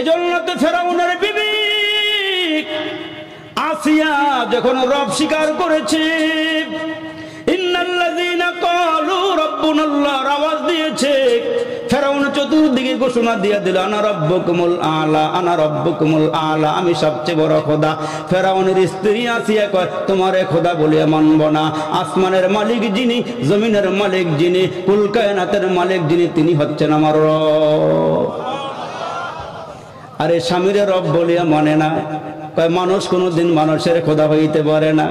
এজন্য তো ফেরাউনের বিবি আসিয়া যখন রব স্বীকার করেছে, ইন্নাল্লাযীনা ক্বালু রাব্বুনাল্লাহর আওয়াজ দিয়েছে, ফেরাউন চতুর্দিকে ঘোষণা দিয়ে দিল, আনা রাব্বুকুমুল আলা, আনা রাব্বুকুমুল আলা, আমি সবচেয়ে বড় খোদা। ফেরাউনের স্ত্রী আসিয়া কয়, তোমারে খোদা বলিয়া মানব না। আসমানের মালিক যিনি, জমিনের মালিক যিনি, কুল কায়নাতের মালিক যিনি, তিনি হচ্ছেন আমার রব। আরে স্বামীরে রব বলিয়া মানে না। কয় মানুষ কোনোদিন মানুষের খোদা হইতে পারে না,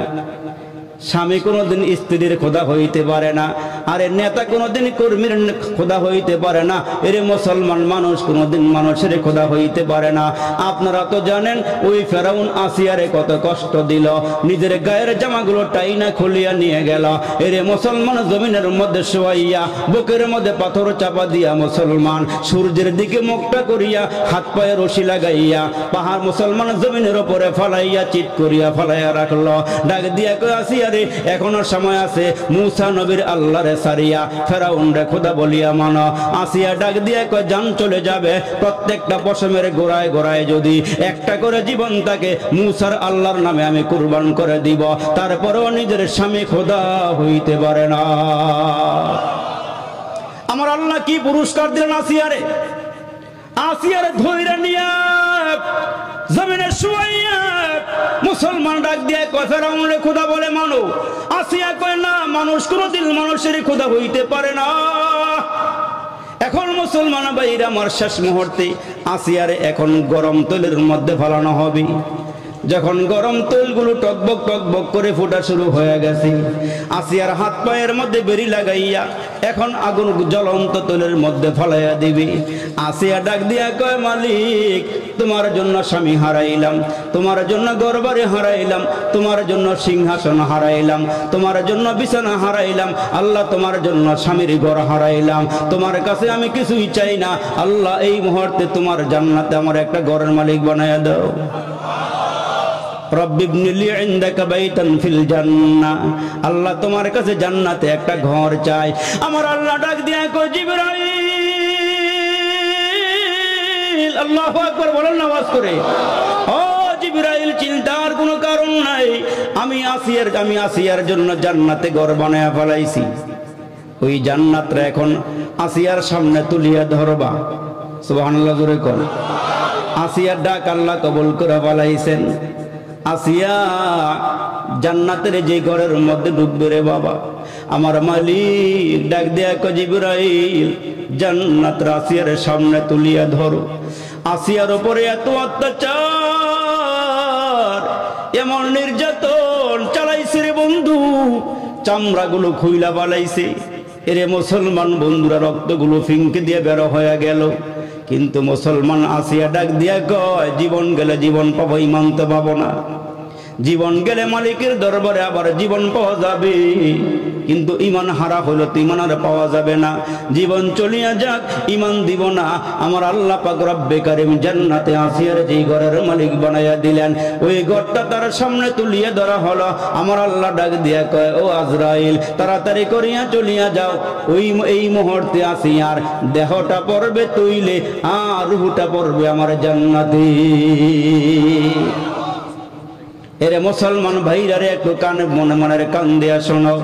স্বামী কোনোদিন স্ত্রীর খোদা হইতে পারে না, আরে নেতা কোনোদিন কর্মীর খোদা হইতে পারে না, এরে মুসলমান মানুষ কোনোদিন মানুষের খোদা হইতে পারে না। আপনারা তো জানেন ওই ফেরাউন আসিয়ারে কত কষ্ট দিল, নিজের গায়ের জামাগুলো টাইনা খুলিয়া নিয়ে গেল। এরে মুসলমান জমিনের মধ্যে শোয়াইয়া, বুকের মধ্যে পাথর চাপা দিয়া মুসলমান সূর্যের দিকে মুখটা করিয়া, হাত পায়ে রশি লাগাইয়া পাহাড় মুসলমান জমিনের উপরে ফালাইয়া চিৎ করিয়া ফালাইয়া রাখলো। ডাক দিয়া কই আসিয়া রে, এখনো সময় আছে, মুসা নবীর আল্লাহরে সারিয়া ফেরাউন রে খোদা বলিয়া মানো। আসিয়া ডাক দিয়া কয়, জান চলে যাবে, প্রত্যেকটা পশমের গোড়ায় গোড়ায় যদি একটা করে জীবন থাকে, মুসার আল্লাহর নামে আমি কুরবান করে দিব। তারপরেও নিজের স্বামী খোদা হইতে পারে না। আমার আল্লাহ কি পুরস্কার দিলেন আসিয়ারে। আসিয়ারে ধইরা নিয়া জমিনে শুয়াইয়া মুসলমান ডাক দিয়ে কয়, ফেরাউনের খোদা বলে মানো। আসিয়া কয়, না, মানুষ কোনোদিন মানুষের খোদা হইতে পারে না। এখন মুসলমান ভাইরা আমার শেষ মুহূর্তে আসিয়ারে এখন গরম তেলের মধ্যে ফেলানো হবে। যখন গরম তেলগুলো টকবক টকবক করে ফোটা শুরু হয়ে গেছে, আসিয়ার হাত পায়ের মধ্যে বেরি লাগাইয়া এখন আগুন জ্বলন্ত তেলের মধ্যে ফলাইয়া দিবি। আসিয়া ডাক দিয়া কয়, মালিক, তোমার জন্য স্বামী হারাইলাম, তোমার জন্য ঘরবাড়ি হারাইলাম, তোমার জন্য সিংহাসন হারাইলাম, তোমার জন্য বিছানা হারাইলাম, আল্লাহ তোমার জন্য স্বামীর ঘর হারাইলাম। তোমার কাছে আমি কিছুই চাই না, আল্লাহ এই মুহূর্তে তোমার জান্নাতে আমার একটা ঘরের মালিক বানায়া দাও। রব্বি ইবনিলি ইনদাকা বাইতান ফিল জান্নাহ, আল্লাহ তোমার কাছে জান্নাতে একটা ঘর চাই। আমার আল্লাহ ডাক দিয়া কয়, জিবরাইল, আল্লাহু আকবার বলেন আওয়াজ করে। ও জিবরাইল, চিন্তার কোনো কারণ নাই, আমি আসিয়ার জন্য জান্নাতে ঘর বানায়া ফেলাইছি। ওই জান্নাতটা এখন আসিয়ার সামনে তুলিয়া ধরবা। সুবহানাল্লাহ জোরে কোন। আসিয়ার ডাক আল্লাহ কবুল করে ফেলাইছেন। আসিয়া জান্নাতের যে ঘরের মধ্যে ঢুকবে রে বাবা, আমার মালিক ডাক দেয়া কয়, জিবরাইল, জান্নাত আসিয়ার সামনে তুলিয়া ধরো। আসিয়ার উপরে এত অত্যাচার, এমন নির্যাতন চালাইছে রে বন্ধু, চামড়াগুলো খুইলা বালাইছে। এরে মুসলমান বন্ধুরা, রক্তগুলো ফিঙ্কে দিয়ে বের হয়ে গেল। কিন্তু মুসলমান আসিয়া ডাক দিয়া কয়, জীবন গেলে জীবন পাবো, ইমান তো পাবো না। জীবন গেলে মালিকের দরবারে আবার জীবন পাওয়া যাবে, কিন্তু ইমান হারা হইলো তো ইমান আর পাওয়া যাবে না। জীবন চলিয়া যাক, ইমান দিব না। আমার আল্লাহ পাক রব্বে কারীম জান্নাতে আসিয়ার যেই ঘরের মালিক বানাইয়া দিলেন, ওই ঘরটা তার সামনে তুলিয়ে ধরা হলো। আমার আল্লাহ ডাক দিয়া কয়, ও আজরাইল, তাড়াতাড়ি করিয়া চলিয়া যাও। এই মুহূর্তে আসিয়ার দেহটা পড়বে তুইলে, আর রূহটা পড়বে আমার জান্নাতে। এরে মুসলমান ভাইরা রে, একটু কানে মনের কান দিয়া শোনো।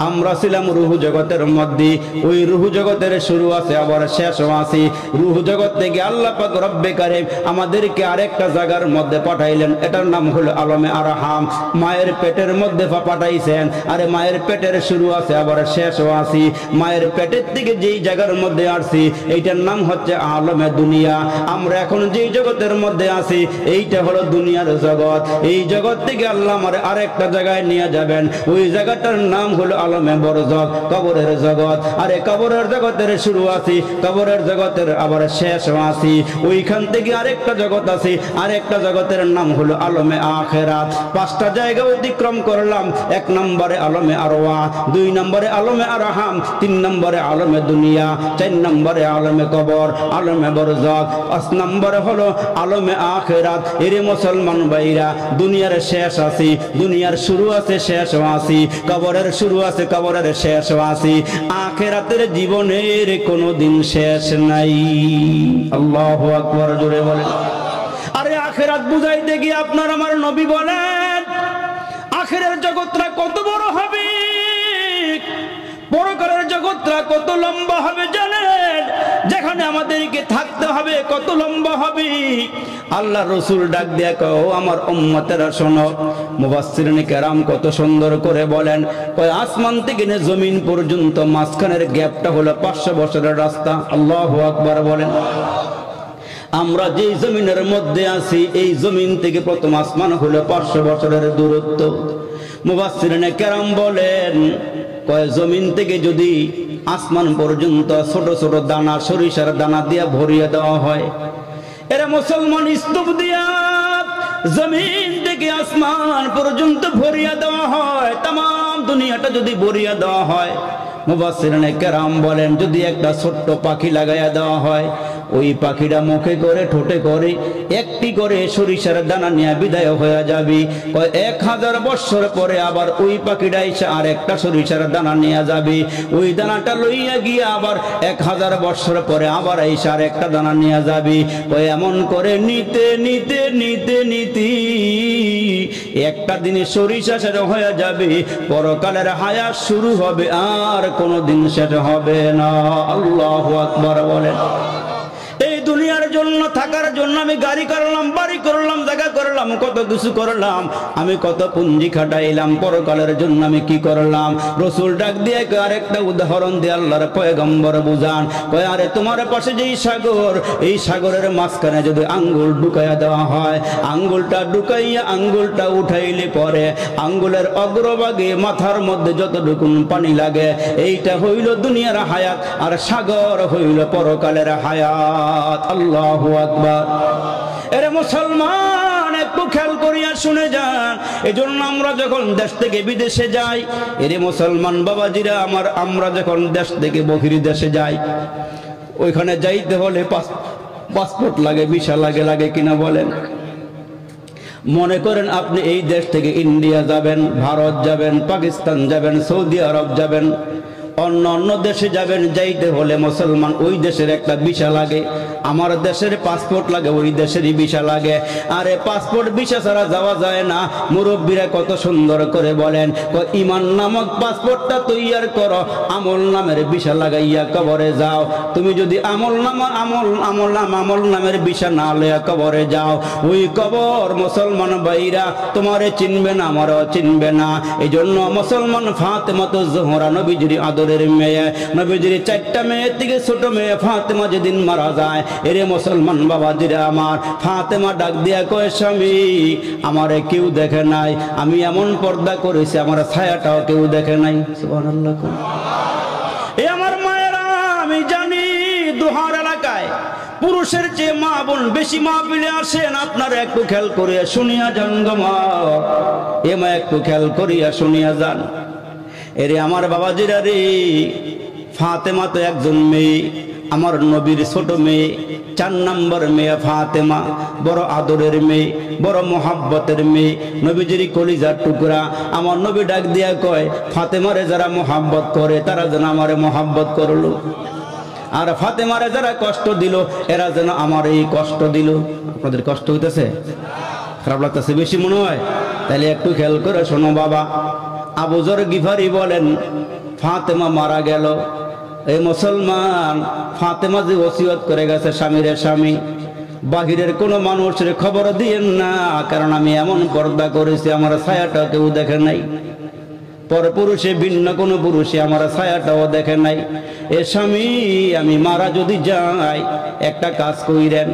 আমরা ছিলাম রুহ জগতের মধ্যে, ওই রুহ জগতের শুরু আছে আবার শেষও আছে। রুহ জগৎ থেকে আল্লাহ পাক রব্বে কারীম আমাদেরকে আরেকটা জায়গার মধ্যে পাঠাইলেন, এটার নাম হলো আলমে আরহাম। মায়ের পেটের মধ্যে পাঠাইছেন। আরে মায়ের পেটের শুরু আছে আবার শেষও আছে। মায়ের পেটের থেকে যেই জায়গার মধ্যে আসছি, এইটার নাম হচ্ছে আলমে দুনিয়া। আমরা এখন যেই জগতের মধ্যে আছি, এইটা হলো দুনিয়ার জগৎ। এই জগৎ থেকে আল্লাহ আমারে আরেকটা জায়গায় নিয়ে যাবেন, ওই জায়গাটার নাম হলো আলমে বরজখ, কবরের জগৎ। আরে কবরের জগতের শুরু আছে, কবরের জগতের আবার শেষও আছে। ওইখান থেকে আরেকটা জগৎ আছে, আরেকটা জগতের নাম হলো আলমে আখিরাত। 5টা জায়গা অতিক্রম করলাম। 1 নম্বরে আলমে আরওয়াহ, 2 নম্বরে আলমে আরহাম, 3 নম্বরে আলমে দুনিয়া, 4 নম্বরে আলমে কবর, আলমে বরজখ, 5 নম্বরে হলো আলমে আখিরাত। এরে মুসলমান ভাইরা, দুনিয়ার শেষ আছে, দুনিয়ার শুরু আছে, শেষও আছে। কবরের শুরু আছে, কবরের শেষও আছে। আখিরাতের জীবনের কোনো দিন শেষ নাই। আল্লাহু আকবার জোরে বলেন। আখিরাত বুঝাইতে গিয়ে আপনার আমার নবী বলেন আখিরের জগৎটা কত বড় হবে, পরকালের জগৎটা কত লম্বা হবে জানেন, যেখানে আমাদেরকে থাকতে হবে কত লম্বা হবে। আল্লাহ রসুল ডাক দিয়া কও আমার উম্মতেরা শোনো, মুফাসসিরিন কেরাম কত সুন্দর করে বলেন, কয় আসমান থেকে জমিন পর্যন্ত মাঝখানের গ্যাপটা হলো 500 বছরের রাস্তা। আল্লাহু আকবার বলেন। আমরা যে জমিনের মধ্যে আছি এই জমিন থেকে প্রথম আসমান হলো 500 বছরের দূরত্ব। মুফাসসিরিন কেরাম বলেন কয় জমিন থেকে যদি আসমান পর্যন্ত ছোট ছোট দানা সরিষার দানা দিয়া ভরিয়ে দেওয়া হয়, এরা মুসলমান স্তূপ দিয়া জমিন থেকে আসমান পর্যন্ত ভরিয়ে দেওয়া হয়, তাম দুনিয়াটা যদি ভরিয়ে দেওয়া হয়, মুফাসসিরিন কেরাম বলেন যদি একটা ছোট্ট পাখি লাগাইয়া দেওয়া হয়, ওই পাখিটা মুখে করে ঠোঁটে করে একটি করে সরিষার দানা নিয়ে বিদায় হয়ে যাবে। 1000 বছর পরে আবার ওই পাখিটা এসে আর একটা সরিষার দানা নিয়ে যাবে, ওই দানাটা লইয়া গিয়ে আবার 1000 বছর পরে আবার এসে আর একটা দানা নিয়ে যাবে। এমন করে নিতে নিতে নিতে নিতে একটা দিনে সরিষা শেষ হয়ে যাবে, পরকালের হায়াত শুরু হবে, আর কোনোদিন শেষ হবে না। আল্লাহু আকবার বলেন। এই দুনিয়ার জন্য থাকার জন্য আমি গাড়ি করলাম, বাড়ি করলাম, জায়গা করলাম, কত কিছু করলাম, আমি কত পুঞ্জি খাটাইলাম, পরকালের জন্য আমি কি করলাম। রসুল ডাক দিয়ে আরেকটা উদাহরণ দিয়ে আল্লাহর পয়গম্বর বুঝান, কয় আরে তোমার পাশে যেই সাগর, এই সাগরের মাঝখানে যদি আঙ্গুল ঢুকাইয়া দেওয়া হয়, আঙ্গুলটা ঢুকাইয়া আঙ্গুলটা উঠাইলে পরে আঙ্গুলের অগ্রভাগে মাথার মধ্যে যতটুকু পানি লাগে, এইটা হইল দুনিয়ার হায়াত, আর সাগর হইল পরকালের হায়াত। আল্লাহু আকবার। এরে মুসলমান একটু খেয়াল করিয়া শুনে যান, এজন্য আমরা যখন দেশ থেকে বিদেশে যাই, এরে মুসলমান বাবাজিরা আমার, আমরা যখন দেশ থেকে বহির দেশে যাই, ওইখানে যাইতে হলে পাসপোর্ট লাগে, ভিসা লাগে, লাগে কিনা বলেন। মনে করেন আপনি এই দেশ থেকে ইন্ডিয়া যাবেন, ভারত যাবেন, পাকিস্তান যাবেন, সৌদি আরব যাবেন, অন্য অন্য দেশে যাবেন, যাইতে হলে মুসলমান ওই দেশের একটা ভিসা লাগে, আমার দেশের পাসপোর্ট লাগে, ওই দেশেরই ভিসা লাগে। আরে পাসপোর্ট ভিসা ছাড়া যাওয়া যায় না। মুরব্বীরা কত সুন্দর করে বলেন, ঈমান নামক পাসপোর্টটা তৈয়ার করো, আমল নামের ভিসা লাগাইয়া কবরে যাও। তুমি যদি আমল নামের ভিসা না লইয়া কবরে যাও, ওই কবর মুসলমান ভাইরা তোমারে চিনবে না, আমারও চিনবে না। এই জন্য মুসলমান ফাতেমা তো জোহরা নবীজির আদরের মেয়ে, নবীজির 4টা মেয়ের থেকে ছোট মেয়ে ফাতেমা যেদিন মারা যায়, এরে মুসলমান বাবাজিরা আমার, ফাতেমা ডাক দিয়া কয় স্বামী আমারে কেউ দেখে নাই, আমি এমন পর্দা করেছি আমার ছায়াটাও কেউ দেখে নাই। সুবহানাল্লাহ। এ আমার মায়েরা, আমি জানি দুহার এলাকায় পুরুষের চেয়ে মা বোন বেশি মাহফিলে আসেন, আপনারা একটু খেয়াল করিয়া শুনিয়া যান গো মা, এ মা একটু খেয়াল করিয়া শুনিয়া যান। এরে আমার বাবাজিরা রে, ফাতেমা তো একজন মেয়ে, আমার নবীর ছোট মেয়ে, 4 নম্বর মেয়ে ফাতেমা, বড় আদরের মেয়ে, বড় মোহাব্বতের মেয়ে, নবীজির কলিজার টুকরা। আমার নবী ডাক দিয়া কয় ফাতেমারে যারা মোহাব্বত করে তারা যেন আমারে মোহাব্বত করলো, আর ফাতেমারে যারা কষ্ট দিল এরা যেন আমার এই কষ্ট দিল। আপনাদের কষ্ট হইতেছে, খারাপ লাগতেছে বেশি মনে হয়? তাহলে একটু খেয়াল করে শোনো বাবা। আবু যর গিফারি বলেন ফাতেমা মারা গেল, এই মুসলমান ফাতেমা যে ওসিয়ত করে গেছে স্বামীর স্বামী, বাহিরের কোনো মানুষের খবর দিয়েন না, কারণ আমি এমন পর্দা করেছি আমার ছায়াটা কেউ দেখে নাই, পরপুরুষে ভিন্ন কোনো পুরুষে আমার ছায়াটাও দেখে নাই। এ স্বামী আমি মারা যদি যাই একটা কাজ কইরেন,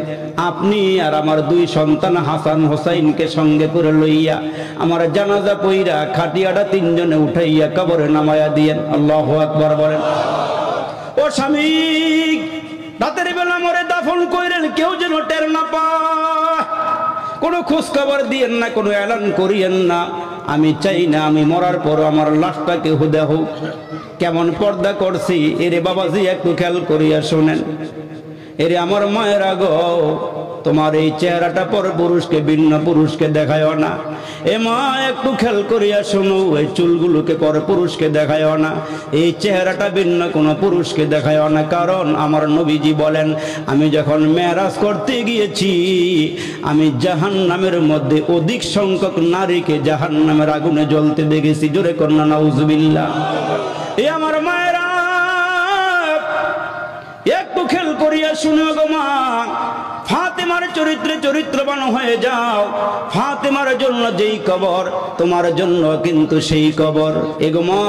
আপনি আর আমার 2 সন্তান হাসান হোসাইনকে সঙ্গে করে লইয়া আমার জানাজা পইরা খাটিয়াটা 3 জনে উঠাইয়া কবরে নামায়া দিয়েন। আল্লাহু আকবার বলেন। ও স্বামী রাতের বেলা মরে দাফন কইরেন, কেউ যেন টের না পায়, কোনো খোঁজ খবর দিয়েন না, কোনো এলান করিয়েন না। আমি চাই না আমি মরার পর আমার লাশটা কেউ দেখুক। কেমন পর্দা করছি এরে বাবাজি একটু খেয়াল করিয়া শোনেন। এরে আমার মায়েরা গো, তোমার এই চেহারাটা পর পুরুষকে ভিন্ন পুরুষকে দেখায়ও না। এ মা একটু খেয়াল করিয়া শোনো, এই চুলগুলোকে পর পুরুষকে দেখায়ও না, এই চেহারাটা ভিন্ন কোনো পুরুষকে দেখায়ও না। কারণ আমার নবীজি বলেন, আমি যখন মেরাজ করতে গিয়েছি আমি জাহান্নামের মধ্যে অধিক সংখ্যক নারীকে জাহান্নামের আগুনে জ্বলতে দেখেছি। জোরে কন্যা নাউজুবিল্লাহ। এ আমার মায়েরা একটু খেয়াল করিয়া শুনো গো মা, ফাতেমার চরিত্রে চরিত্রবান হয়ে যাও। ফাতেমার জন্য যেই কবর তোমার জন্য কিন্তু সেই কবর। এগো মা,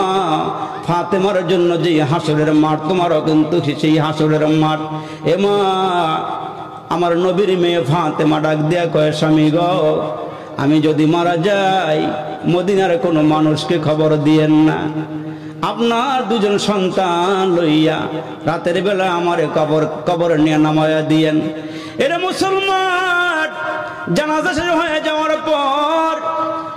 ফাতেমার জন্য যেই হাসরের মাঠ তোমারও কিন্তু সেই হাসরের মাঠ। এ মা, আমার নবীর মেয়ে ফাতেমা ডাক দেয়া কয়, স্বামী গো, আমি যদি মারা যাই মদিনার কোনো মানুষকে খবর দিয়েন না। আপনার দুজন সন্তান লইয়া রাতের বেলা আমার কবরে নিয়ে নামায়া দিয়েন। এরা মুসলমান। জানাজা শেষ হয়ে যাওয়ার পর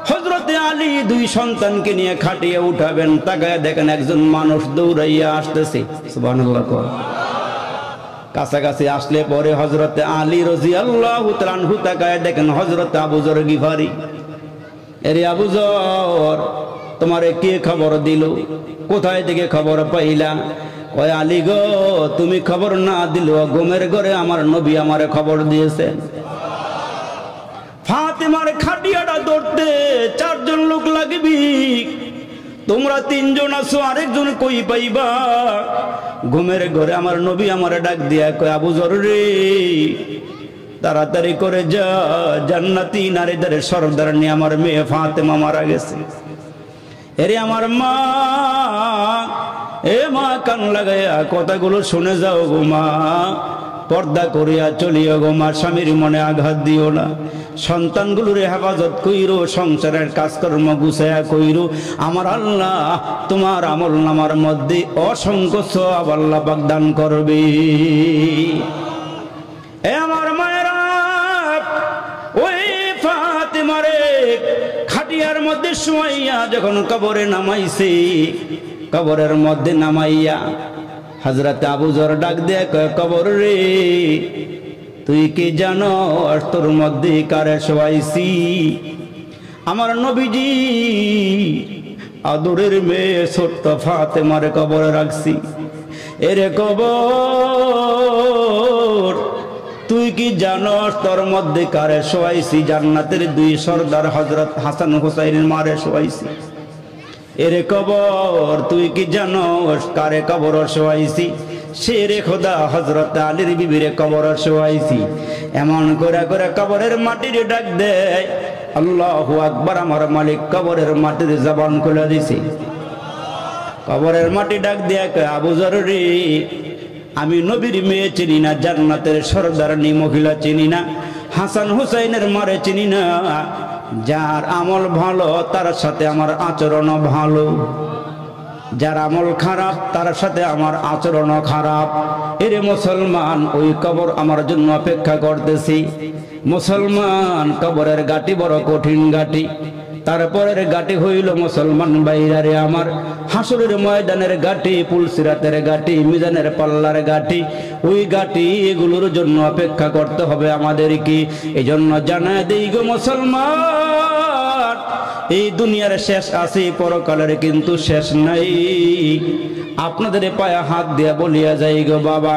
হযরতে আলী দুই সন্তানকে নিয়ে খাটিয়ে উঠাবেন। তাকায় দেখেন একজন মানুষ দৌড়াইয়া আসতেছে। সুবহানাল্লাহ। কাছাকাছি আসলে পরে হযরতে আলী রাদিয়াল্লাহু তাআলা আনহু তাকায় দেখেন হযরতে আবু যর গিফারি। এরে আবু যর, তোমারে কে খবর দিল? কোথায় থেকে খবর পাইলা? কয়, আলী গো, তুমি খবর না দিল ঘুমের ঘরে আমার নবী আমারে খবর দিয়েছেন। ফাতেমার খাটিয়াটা ধরতে 4 জন লোক লাগবি, তোমরা 3 জন আছো, আরেকজন কই পাইবা? ঘুমের ঘরে আমার নবী আমারে ডাক দিয়া কয়, আবু যর রে, তাড়াতাড়ি করে যা, জান্নাতি নারীদের সর্দার নিয়ে আমার মেয়ে ফাতেমা মারা গেছে। এরে আমার মা, এ মা, কান লাগাইয়া কথাগুলো শুনে যাও গো মা, পর্দা করিয়া চলিও গো মা, স্বামীর মনে আঘাত দিও না, সন্তানগুলোর হেফাজত কইরো, সংসারের কাজকর্ম গুছায়া কইরো। আমার আল্লাহ তোমার আমল নামার মধ্যে অসংখ্য সওয়াব আল্লাহ পাক দান করবে। এ আমার মায়েরা, ওই ফাতেমারে খাটিয়ার মধ্যে শুয়াইয়া যখন কবরে নামাইছে, কবরের মধ্যে নামাইয়া হযরত আবু যর ডাক দিয়ে কয়, কবর রে, তুই কি জানো তোর মধ্যে কারে শোয়াইছি? আমার নবীজি আদরের মেয়ে ছোট্ট ফাতেমার কবরে রাখছি। এরে কবর, তুই কি জানোস তোর মধ্যে কারে শোয়াইছি? জান্নাতের 2 সর্দার হযরত হাসান হুসাইনের মারে শোয়াইছি। এরে কবর, তুই কি জানোস কারে কবর শোয়াইছি? শেরে খোদা হযরত আলীর বিবিরে কবর শোয়াইছি। এমন করে করে কবরের মাটির ডাক দেয়, আল্লাহু আকবার। আমার মালিক কবরের মাটির জবান খুলে দিছে। কবরের মাটি ডাক দেয়া কয়, আবু যর রে, আমি নবীর মেয়ে চিনি না, জান্নাতের সর্দারনি মহিলা চিনি না, হাসান হুসাইনের মারে চিনি না। যার আমল ভালো তার সাথে আমার আচরণ ভালো, যার আমল খারাপ তার সাথে আমার আচরণ খারাপ। এরে মুসলমান, ওই কবর আমার জন্য অপেক্ষা করতেছি। মুসলমান, কবরের গাটি বড় কঠিন গাটি। তারপরের গাটি হইল মুসলমান ভাইরারে আমার হাসরের ময়দানের গাটি, পুলসিরাতের গাটি, মিজানের পাল্লার গাটি। ওই গাটি এগুলোর জন্য অপেক্ষা করতে হবে আমাদেরকে। এই জন্য জানায় দেই গো মুসলমান, এই দুনিয়ার শেষ আছে, পরকালের কিন্তু শেষ নাই। আপনাদের পায়ে হাত দিয়া বলিয়া যাই গো বাবা,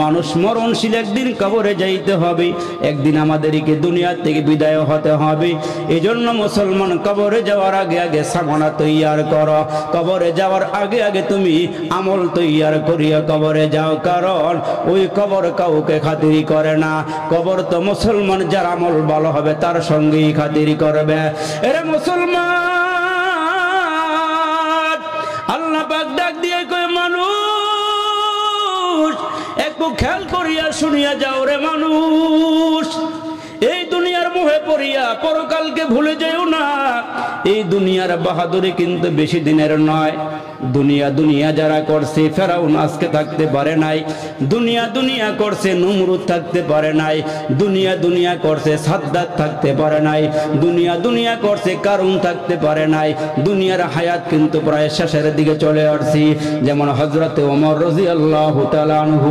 মানুষ মরণশীল, একদিন কবরে যাইতে হবে, একদিন আমাদেরকে দুনিয়া থেকে বিদায় হতে হবে। এই জন্য মুসলমান, কবরে যাওয়ার আগে আগে সামানা তৈয়ার করো, কবরে যাওয়ার আগে আগে তুমি আমল তৈয়ার করিয়া কবরে যাও। কারণ ওই কবর কাউকে খাতিরি করে না, কবর তো মুসলমান যার আমল ভালো হবে তার সঙ্গেই খাতিরি করবে। এরে মুসলমান, আল্লাহ পাক ডাক দিয়ে কয়, মানুষ একটু খেয়াল করিয়া শুনিয়া যাও রে মানুষ, এই দুনিয়ার মোহে পড়িয়া পরকালকে ভুলে যেও না। এই দুনিয়ার বাহাদুরি কিন্তু বেশি দিনের নয়। দুনিয়া দুনিয়া যারা করছে ফেরাউন আজকে থাকতে পারে নাই, দুনিয়া দুনিয়া করছে নমরুদ থাকতে পারে নাই, দুনিয়া দুনিয়া করছে সাদ্দাত থাকতে পারে নাই, দুনিয়া দুনিয়া করছে কারুন থাকতে পারে নাই। দুনিয়ার হায়াত কিন্তু প্রায় শেষের দিকে চলে আসছি। যেমন হযরতে ওমর রাদিয়াল্লাহু তাআলা আনহু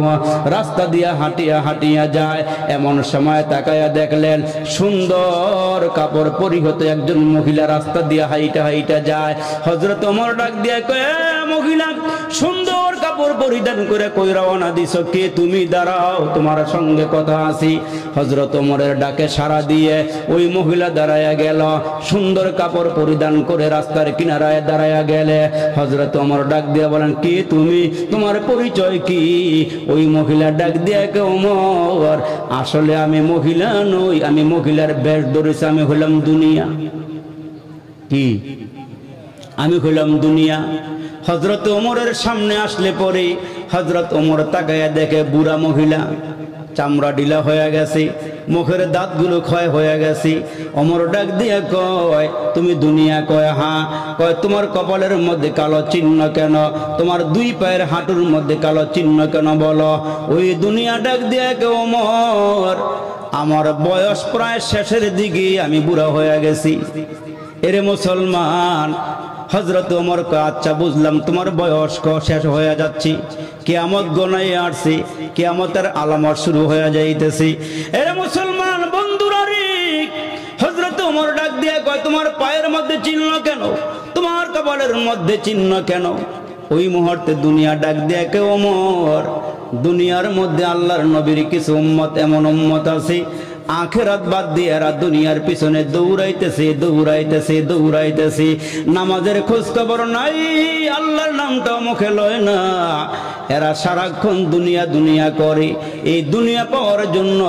রাস্তা দিয়া হাঁটিয়া হাঁটিয়া যায়, এমন সময় তাকায়া দেখলেন সুন্দর কাপড় পরিহিত একজন মহিলা রাস্তা দিয়া হাইটা হাইটা যায়। হযরত ওমর ডাক দিয়া কয়, মহিলা সুন্দর কাপড় পরিধান করে কই রওনা দিছো, কে তুমি? দাঁড়াও, তোমার সঙ্গে কথা আছি। হযরত ওমরের ডাকে সাড়া দিয়ে ওই মহিলা দাঁড়ায়া গেল, সুন্দর কাপড় পরিধান করে রাস্তার কিনারায় দাঁড়ায়া গেলে হযরত ওমর ডাক দিয়ে বলেন, কে তুমি? তোমার পরিচয় কি? ওই মহিলা ডাক দিয়ে কে, ওমর আসলে আমি মহিলা নই, আমি মহিলার বেশ ধরেছি, আমি হলাম দুনিয়া। কি? আমি হলাম দুনিয়া। হযরত ওমরের সামনে আসলে পরে হযরত ওমর তাকায়া দেখে বুড়া মহিলা, চামড়া ঢিলা হয়ে গেছে, মুখের দাঁতগুলো ক্ষয় হয়ে গেছে। ওমর ডাক দিয়ে কয়, তুমি দুনিয়া? কয় হ্যাঁ। কয়, তোমার কপালের মধ্যে কালো চিহ্ন কেন? তোমার দুই পায়ের হাঁটুর মধ্যে কালো চিহ্ন কেন বলো? ওই দুনিয়া ডাক দিয়ে কে, ওমর আমার বয়স প্রায় শেষের দিকে, আমি বুড়া হয়ে গেছি। এরে মুসলমান, হযরত ওমর কয়, আচ্ছা বুঝলাম, তোমার বয়স শেষ হয়ে যাচ্ছে, কিয়ামত গনায় আসছে, কিয়ামতের আলামত শুরু হয়ে যাইতেছে। এরে মুসলমান বন্ধুরা রে, হযরত ওমর ডাক দিয়ে কয়, তোমার পায়ের মধ্যে চিহ্ন কেন? তোমার কপালের মধ্যে চিহ্ন কেন? ওই মুহূর্তে দুনিয়া ডাক দিয়ে কে, ওমর দুনিয়ার মধ্যে আল্লাহর নবীর কিছু উম্মত, এমন উম্মত আছে আখিরাত বাদ দিয়ে এরা দুনিয়ার পিছনে দৌড়াইতেছে দৌড়াইতেছে দৌড়াইতেছে, নামাজের খোঁজ খবর নাই, আল্লাহর নামটাও মুখে লয় না। এরা সারাক্ষণ দুনিয়া দুনিয়া করে। এই দুনিয়া পাওয়ার জন্য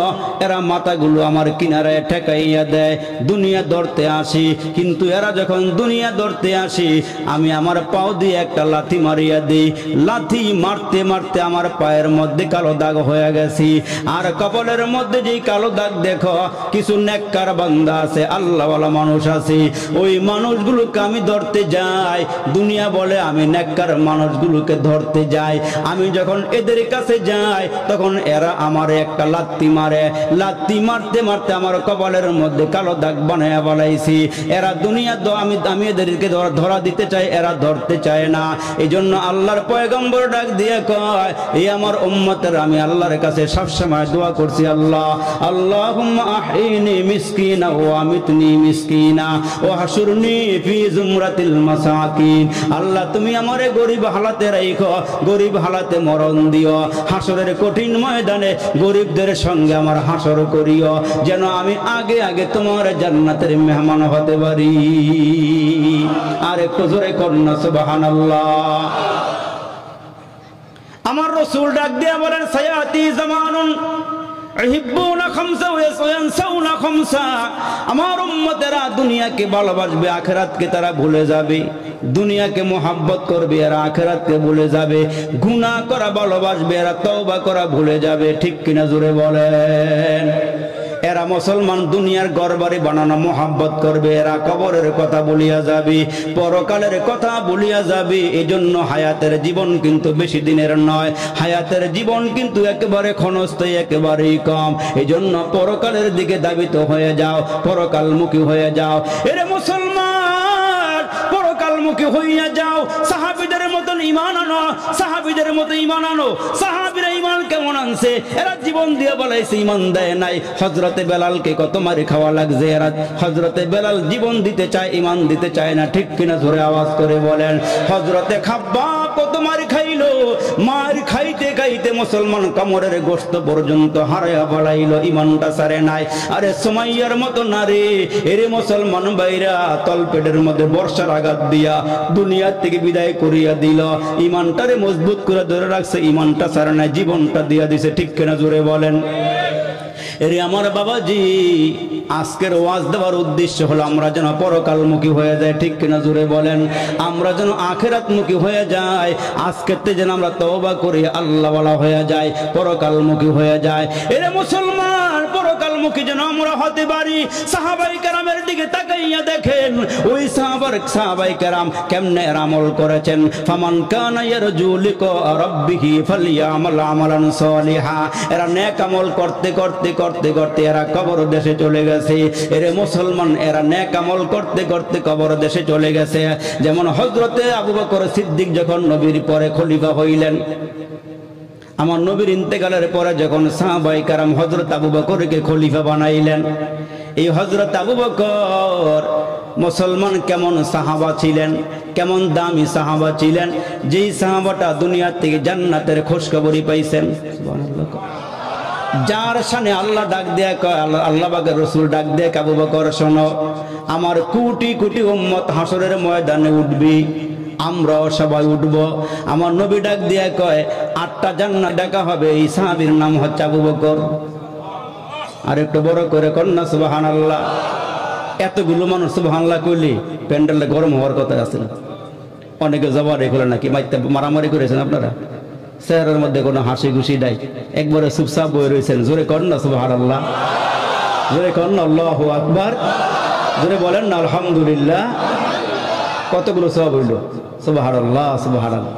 এরা মাথাগুলো আমার কিনারায় ঠেকাইয়া দেয়, দুনিয়া ধরতে আসি। কিন্তু এরা যখন দুনিয়া ধরতে আসি, আমি আমার পাও দিয়ে একটা লাথি মারিয়া দিই, লাথি মারতে মারতে আমার পায়ের মধ্যে কালো দাগ হয়ে গেছি। আর কপালের মধ্যে যেই কালো দাগ দেখো, কিছু নেককার বান্দা আছে, আল্লাহওয়ালা মানুষ আছে, ওই মানুষগুলোকে আমি ধরতে যাই। দুনিয়া বলে আমি নেককার মানুষগুলোকে ধরতে যাই। আমি যখন এদের কাছে যাই, তখন এরা আমার একটা লাত্তি মারে, লাত্তি মারতে মারতে আমার কপালের মধ্যে কালো দাগ বানায় বলাইছি। এরা দুনিয়া আমি এদেরকে ধরা দিতে চাই, এরা ধরতে চায় না। এই জন্য আল্লাহর পয়গম্বর ডাক দিয়ে কয়, এই আমার উম্মতের আমি আল্লাহর কাছে সবসময় দোয়া করছি, আল্লাহ আল্লাহুম্মা আহইনি মিসকিনা ওয়া আমিতনি মিসকিনা ওয়া হাশুরনি ফি জুমরাতিল মাসাকিন। আল্লাহ তুমি আমারে গরিব হালাতে রাখো, গরিব হালাতে মরণ দিও, হাসরের কঠিন ময়দানে গরিবদের সঙ্গে আমার হাসর করিও, যেন আমি আগে আগে তোমার জান্নাতের মেহমান হতে পারি। আর একটু জোরে কন্যা সুবহানাল্লাহ। আমার রাসূল ডাক দিয়া বলেন, সায়াতি জামানুন ইহিব্বুনা খামসা ওয়া ইয়ানসাউনা খামসা। আমার উম্মতেরা দুনিয়াকে ভালোবাসবে, আখিরাতকে তারা ভুলে যাবে। দুনিয়াকে মোহাব্বত করবে, এরা আখিরাতকে ভুলে যাবে। গুনাহ করা ভালোবাসবে, এরা তওবা করা ভুলে যাবে। ঠিক কিনা জোরে বলেন? এরা মুসলমান দুনিয়ার ঘরবাড়ি বানানো মোহাব্বত করবে, এরা কবরের কথা বলিয়া যাবে, পরকালের কথা বলিয়া যাবে। এজন্য হায়াতের জীবন কিন্তু বেশি দিনের নয়, হায়াতের জীবন কিন্তু একেবারে ক্ষণস্থায়ী, একেবারেই কম। এজন্য পরকালের দিকে ধাবিত হয়ে যাও, পরকালমুখী হয়ে যাও। এরে মুসলমান, পরকালমুখী হইয়া যাও। সাহাবীদের মতন ঈমান আনো, সাহাবীদের মতো ঈমান আনো। সাহাবীরা ঈমান কেমন আনছে? এরা জীবন দিয়ে বলাইছে, ঈমান দেয় নাই। হযরতে বেলালকে কত মারি খাওয়া লাগছে, এরা হযরতে বেলাল জীবন দিতে চায়, ঈমান দিতে চায় না। ঠিক কিনা জোরে আওয়াজ করে বলেন? হযরতে খাব্বাব কত মারি খাইলো, মার খাইতে খাইতে মুসলমান কোমরের গোশত পর্যন্ত হারায়া বলাইলো, ঈমানটা ছাড়ে নাই। আরে সুমাইয়ার মতো নারী, এরে মুসলমান ভাইরা তলপেটের মধ্যে বর্ষার আঘাত দিয়া দুনিয়া থেকে বিদায় করিয়া দিল, ঈমানটারে মজবুত করে ধরে রাখছে, ঈমানটা ছাড়ে নাই, জীবনটা দিয়া দিছে। ঠিক কিনা জোরে বলেন? এরে আমার বাবাজি, আজকের ওয়াজ দেওয়ার উদ্দেশ্য হলো আমরা যেন পরকালমুখী হয়ে যাই, ঠিক কিনা জোরে বলেন? আমরা যেন আখিরাতমুখী হয়ে যাই। আজকেতে যেন আমরা তওবা করি, আল্লাহওয়ালা হয়ে যাই, পরকালমুখী হয়ে যায়। এরে মুসলমান, পরকালমুখী যেন আমরা হতে পারি। সাহাবাই কেরামের দিকে তাকাইয়া দেখেন, ওই সাহাবাই কেরাম কেমনে আমল করেছেন। ফামান কানা ইয়ারজু লিকা রাব্বিহি ফালইয়ামাল আমালান সালিহা। এরা নেক আমল করতে করতে করতে করতে এরা কবর দেশে চলে গেছে। এরে মুসলমান, এরা নেক আমল করতে করতে কবর দেশে চলে গেছে। যেমন হযরতে আবু বকর সিদ্দিক যখন নবীর পরে খলিফা হইলেন, আমার নবীর ইন্তেকালের পরে যখন সাহাবায়ে কেরাম হযরত আবু বকরকে খলিফা বানাইলেন, এই হযরত আবু বকর মুসলমান কেমন সাহাবা ছিলেন, কেমন দামি সাহাবা ছিলেন, যেই সাহাবাটা দুনিয়া থেকে জান্নাতের খোঁজখবরই পাইছেন। সুবহানাল্লাহ। যার শানে আল্লাহ ডাক দেয়া কয়, আল্লাহ পাকের রাসূল ডাক দেয়া, আবু বকর শোনো, আমার কোটি কোটি উম্মত হাসরের ময়দানে উঠবি, আমরাও সবাই উঠব। আমার নবী ডাক দিয়া কয়, 8টা জান্নাত ডাকা হবে, এই সাহাবীর নাম হচ্ছে আবু বকর। আর একটু বড় করে কন্যা সুবহানাল্লাহ। এতগুলো মানুষ সুবহানাল্লাহ কইলি প্যান্ডেলটা গরম হওয়ার কথা আছে না? অনেকে জবাব রেখে নাকি মারামারি করেছেন আপনারা? চেহারার মধ্যে কোনো হাসি খুশি নাই, একবারে চুপচাপ বয়ে রয়েছেন। জোরে কন্যা সুবহানাল্লাহ, জোরে কন্যা আল্লাহু আকবার, জোরে বলেন না আলহামদুলিল্লাহ। কতগুলো সওয়াব হইল, সুবহানাল্লাহ সুবহানাল্লাহ।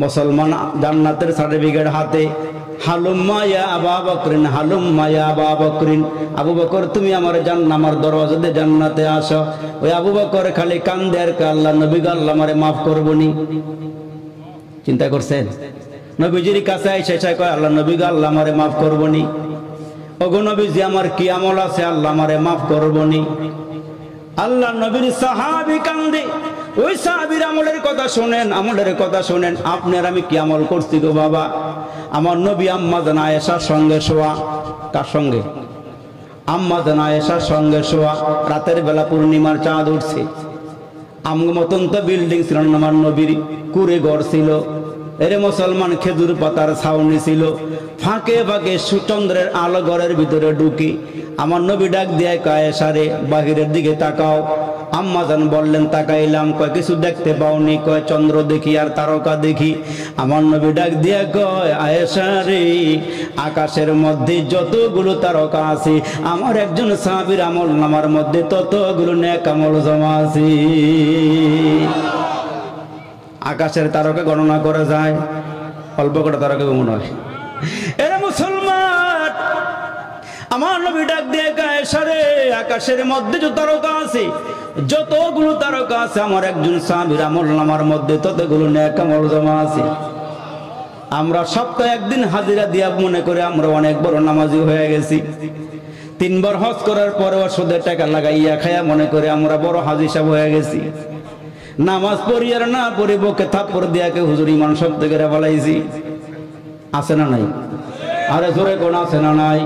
মুসলমান জান্নাতের সার্টিফিকেট হাতে, হালুম্মা ইয়া আবু বকরিন, হালুম্মা ইয়া আবু বকরিন। আবু বকর তুমি আমার আমার দরওয়াজা দিয়ে জান্নাতে আসো। ওই আবু বকর খালি কান্দে আর আল্লাহ নবী গো, আল্লাহ আমারে মাফ করবনি। চিন্তা করছেন? নবীজির কাছে আইসা কয়, আল্লাহ নবী গো, আল্লাহ আমারে মাফ করবনি। ওগো নবীজি, আমার কি আমল আছে, আল্লাহ আমারে মাফ করবনি। আল্লাহ নবীর সাহাবী কান্দে। ওই সাহাবীর আমলের কথা শুনেন, আমলের কথা শুনেন। আপনার আমি কি আমল করছি গো বাবা? আমার নবী আম্মা জান আয়েশার সঙ্গে শোয়া। কার সঙ্গে? আম্মা জান আয়েশার সঙ্গে শোয়া। রাতের বেলা পূর্ণিমার চাঁদ উঠছে। আমগো মতন তো বিল্ডিং ছিল না, আমার নবীর কুড়ে ঘর ছিল। এরে মুসলমান, খেজুর পাতার ছাউনি ছিল। ফাঁকে ফাঁকে সুচন্দ্রের আলো ঘরের ভিতরে ঢুকি। আমার নবী ডাক দিয়ে কয়, আয়েশারে বাহিরের দিকে তাকাও। আম্মা জান বললেন, তাকাইলাম। কয়, কিছু দেখতে পাওনি? কয়, চন্দ্র দেখি আর তারকা দেখি। আমার নবী ডাক দিয়ে কয়, আয়েশারে আকাশের মধ্যে যতগুলো তারকা আছে, আমার একজন সাহাবীর আমল নামার মধ্যে ততগুলো নেক আমল জমা আছে। আকাশের তারকা গণনা করা যায়? অল্প কটা তারকা মনে হয়। এরা মুসলমান, আমার নবী ডাক দিয়ে কয়, আয়েশারে আকাশের মধ্যে যে তারকা আছে, যতগুলো তারকা আছে, আমার একজন সাহাবীর আমল নামার মধ্যে ততগুলো নেক আমল জমা আছে। আমরা সপ্তাহে একদিন হাজিরা দিয়া মনে করে আমরা অনেক বড় নামাজি হয়ে গেছি। 3 বার হজ করার পরেও সুদের টাকা লাগাইয়া খায়া মনে করে আমরা বড় হাজি সাহেব হয়ে গেছি। নামাজ পড়ি আর না পড়ি বকে থাপ্পড় দিয়া কে হুজুর ইমান শব্দ করে বলাইছি। আছে না নাই? আরে জোরে কোন আছে না নাই?